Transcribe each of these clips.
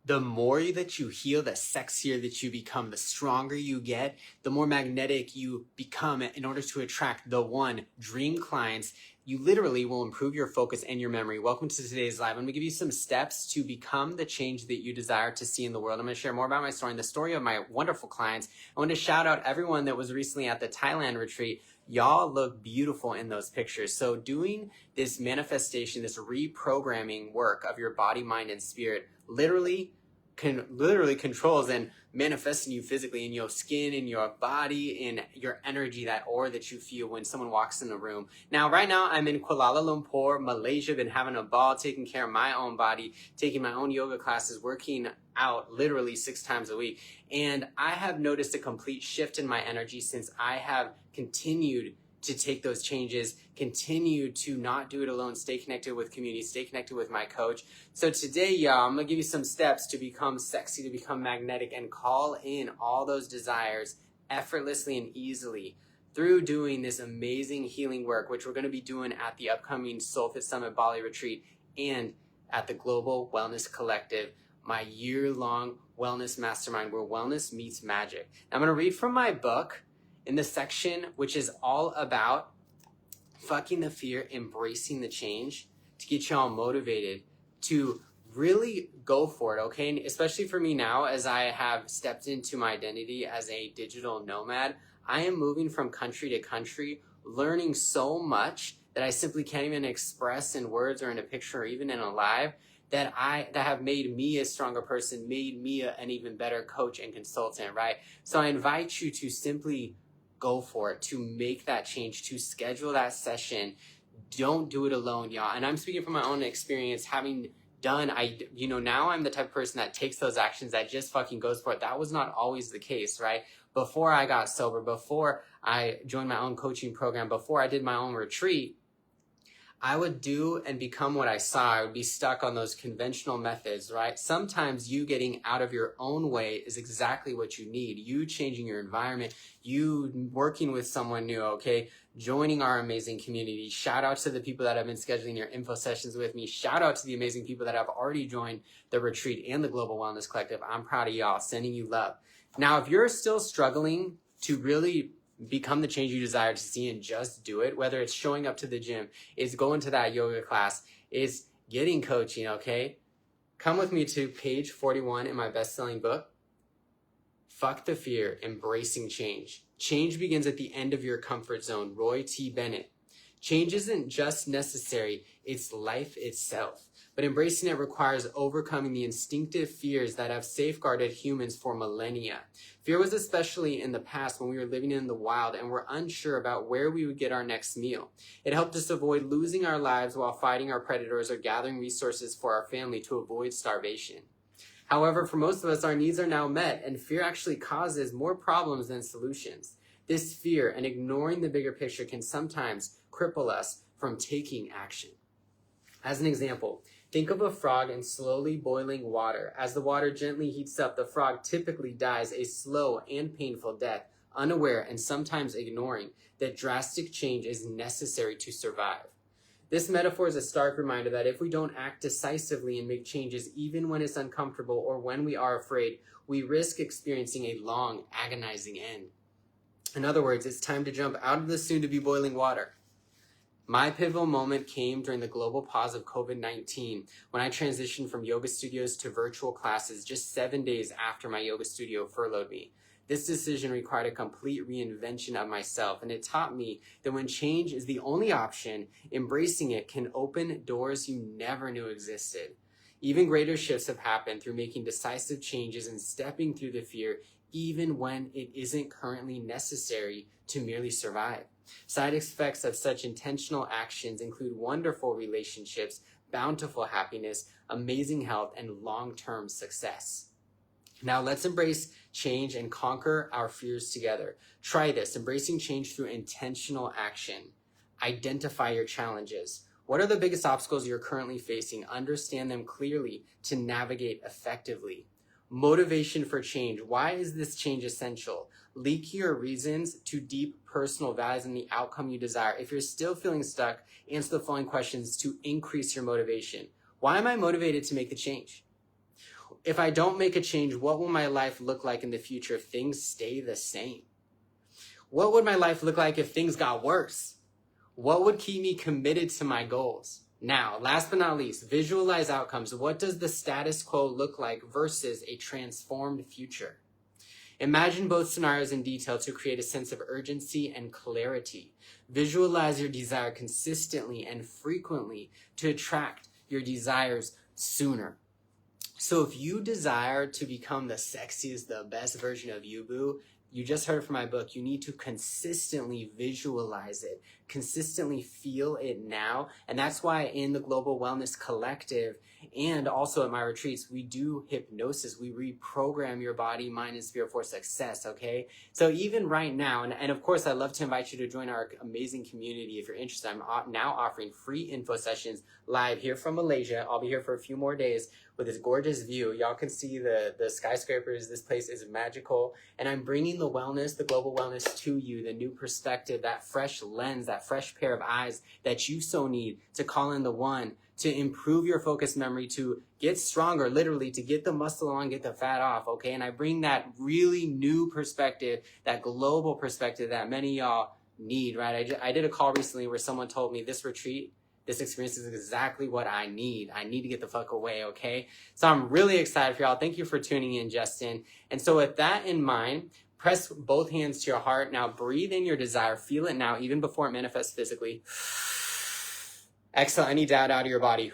The more that you heal, the sexier that you become, the stronger you get, the more magnetic you become in order to attract the one dream clients. You literally will improve your focus and your memory. Welcome to today's live. I'm going to give you some steps to become the change that you desire to see in the world. I'm going to share more about my story and the story of my wonderful clients. I want to shout out everyone that was recently at the Thailand retreat. Y'all look beautiful in those pictures. So doing this manifestation, this reprogramming work of your body, mind, and spirit literally controls and manifests in you physically, in your skin, in your body, in your energy, that aura that you feel when someone walks in the room. Now, right now, I'm in Kuala Lumpur, Malaysia. Been having a ball, taking care of my own body, taking my own yoga classes, working out literally 6 times a week. And I have noticed a complete shift in my energy since I have continued to take those changes, continue to not do it alone, stay connected with community, stay connected with my coach. So today, y'all, I'm gonna give you some steps to become sexy, to become magnetic, and call in all those desires effortlessly and easily through doing this amazing healing work, which we're gonna be doing at the upcoming Soulfit Summit Bali retreat and at the Global Wellness Collective, my year-long wellness mastermind where wellness meets magic. Now, I'm gonna read from my book, in the section which is all about fucking the fear, embracing the change, to get y'all motivated to really go for it, okay? And especially for me now, as I have stepped into my identity as a digital nomad, I am moving from country to country, learning so much that I simply can't even express in words or in a picture or even in a live, that have made me a stronger person, made me an even better coach and consultant, right? So I invite you to simply go for it, to make that change, to schedule that session. Don't do it alone, y'all. And I'm speaking from my own experience, having done, now I'm the type of person that takes those actions, that just fucking goes for it. That was not always the case, right? Before I got sober, before I joined my own coaching program, before I did my own retreat, I would do and become what I saw. I would be stuck on those conventional methods, right? Sometimes you getting out of your own way is exactly what you need. You changing your environment, you working with someone new, okay? Joining our amazing community. Shout out to the people that have been scheduling your info sessions with me. Shout out to the amazing people that have already joined the retreat and the Global Wellness Collective. I'm proud of y'all, sending you love. Now, if you're still struggling to really become the change you desire to see and just do it, whether it's showing up to the gym, it's going to that yoga class, it's getting coaching, okay? Come with me to page 41 in my best-selling book, Fuck the Fear, Embracing Change. Change begins at the end of your comfort zone, Roy T. Bennett. Change isn't just necessary, it's life itself. But embracing it requires overcoming the instinctive fears that have safeguarded humans for millennia. Fear was especially in the past when we were living in the wild and were unsure about where we would get our next meal. It helped us avoid losing our lives while fighting our predators or gathering resources for our family to avoid starvation. However, for most of us, our needs are now met, and fear actually causes more problems than solutions. This fear and ignoring the bigger picture can sometimes cripple us from taking action. As an example, think of a frog in slowly boiling water. As the water gently heats up, the frog typically dies a slow and painful death, unaware and sometimes ignoring that drastic change is necessary to survive. This metaphor is a stark reminder that if we don't act decisively and make changes even when it's uncomfortable or when we are afraid, we risk experiencing a long, agonizing end. In other words, it's time to jump out of the soon-to-be boiling water. My pivotal moment came during the global pause of COVID-19 when I transitioned from yoga studios to virtual classes just 7 days after my yoga studio furloughed me. This decision required a complete reinvention of myself, and it taught me that when change is the only option, embracing it can open doors you never knew existed. Even greater shifts have happened through making decisive changes and stepping through the fear, even when it isn't currently necessary to merely survive. Side effects of such intentional actions include wonderful relationships, bountiful happiness, amazing health, and long-term success. Now let's embrace change and conquer our fears together. Try this, embracing change through intentional action. Identify your challenges. What are the biggest obstacles you're currently facing? Understand them clearly to navigate effectively. Motivation for change. Why is this change essential? Leak your reasons to deep personal values and the outcome you desire. If you're still feeling stuck, answer the following questions to increase your motivation. Why am I motivated to make the change? if I don't make a change, what will my life look like in the future if things stay the same? What would my life look like if things got worse? What would keep me committed to my goals? Now, last but not least, visualize outcomes. What does the status quo look like versus a transformed future? Imagine both scenarios in detail to create a sense of urgency and clarity. Visualize your desire consistently and frequently to attract your desires sooner. So if you desire to become the sexiest, the best version of you, boo, you just heard from my book, you need to consistently visualize it, consistently feel it now. And that's why in the Global Wellness Collective and also at my retreats, we do hypnosis. We reprogram your body, mind, and spirit for success, okay? So even right now, and of course, I'd love to invite you to join our amazing community. If you're interested, I'm now offering free info sessions live here from Malaysia. I'll be here for a few more days with this gorgeous view. Y'all can see the skyscrapers. This place is magical. And I'm bringing the wellness, the global wellness to you, the new perspective, that fresh lens, that fresh pair of eyes that you so need to call in the one, to improve your focus memory, to get stronger, literally, to get the muscle on, get the fat off, okay? And I bring that really new perspective, that global perspective that many of y'all need, right? I did a call recently where someone told me this retreat, this experience is exactly what I need. I need to get the fuck away, okay? So I'm really excited for y'all. Thank you for tuning in, Justin. And so with that in mind, press both hands to your heart. Now breathe in your desire. Feel it now, even before it manifests physically. Exhale any doubt out of your body.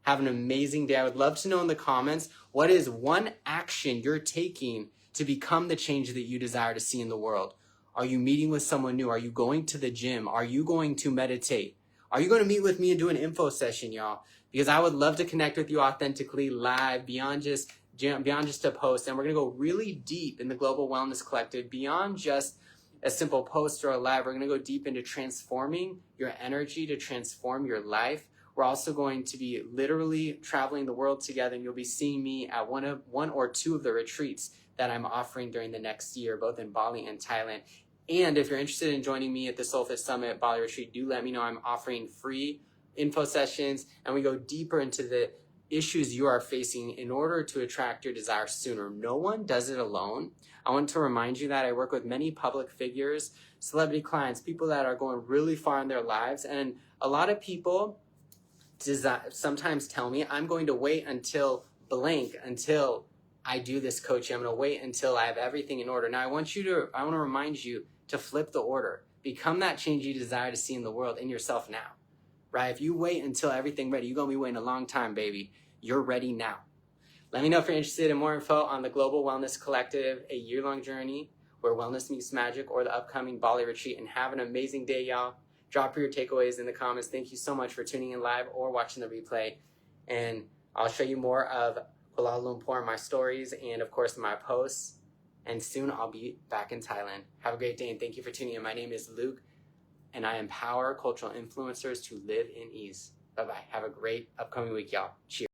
Have an amazing day. I would love to know in the comments, what is one action you're taking to become the change that you desire to see in the world? Are you meeting with someone new? Are you going to the gym? Are you going to meditate? Are you going to meet with me and do an info session, y'all? Because I would love to connect with you authentically, live, beyond just a post. And we're going to go really deep in the Global Wellness Collective, beyond just a simple post or a live. We're going to go deep into transforming your energy to transform your life. We're also going to be literally traveling the world together, and you'll be seeing me at one or two of the retreats that I'm offering during the next year, both in Bali and Thailand. And if you're interested in joining me at the Soulfit Summit Bali retreat, do let me know. I'm offering free info sessions, and we go deeper into the issues you are facing in order to attract your desire sooner. No one does it alone. I want to remind you that I work with many public figures, celebrity clients, people that are going really far in their lives. And a lot of people sometimes tell me, I'm going to wait until blank, until I do this coaching. I'm going to wait until I have everything in order. Now, I want to remind you to flip the order. Become that change you desire to see in the world in yourself now, right? If you wait until everything's ready, you're going to be waiting a long time, baby. You're ready now. Let me know if you're interested in more info on the Global Wellness Collective, a year-long journey where wellness meets magic, or the upcoming Bali retreat. And have an amazing day, y'all. Drop your takeaways in the comments. Thank you so much for tuning in live or watching the replay. And I'll show you more of Kuala Lumpur in my stories and, of course, my posts. And soon I'll be back in Thailand. Have a great day, and thank you for tuning in. My name is Luke, and I empower cultural influencers to live in ease. Bye-bye. Have a great upcoming week, y'all. Cheers.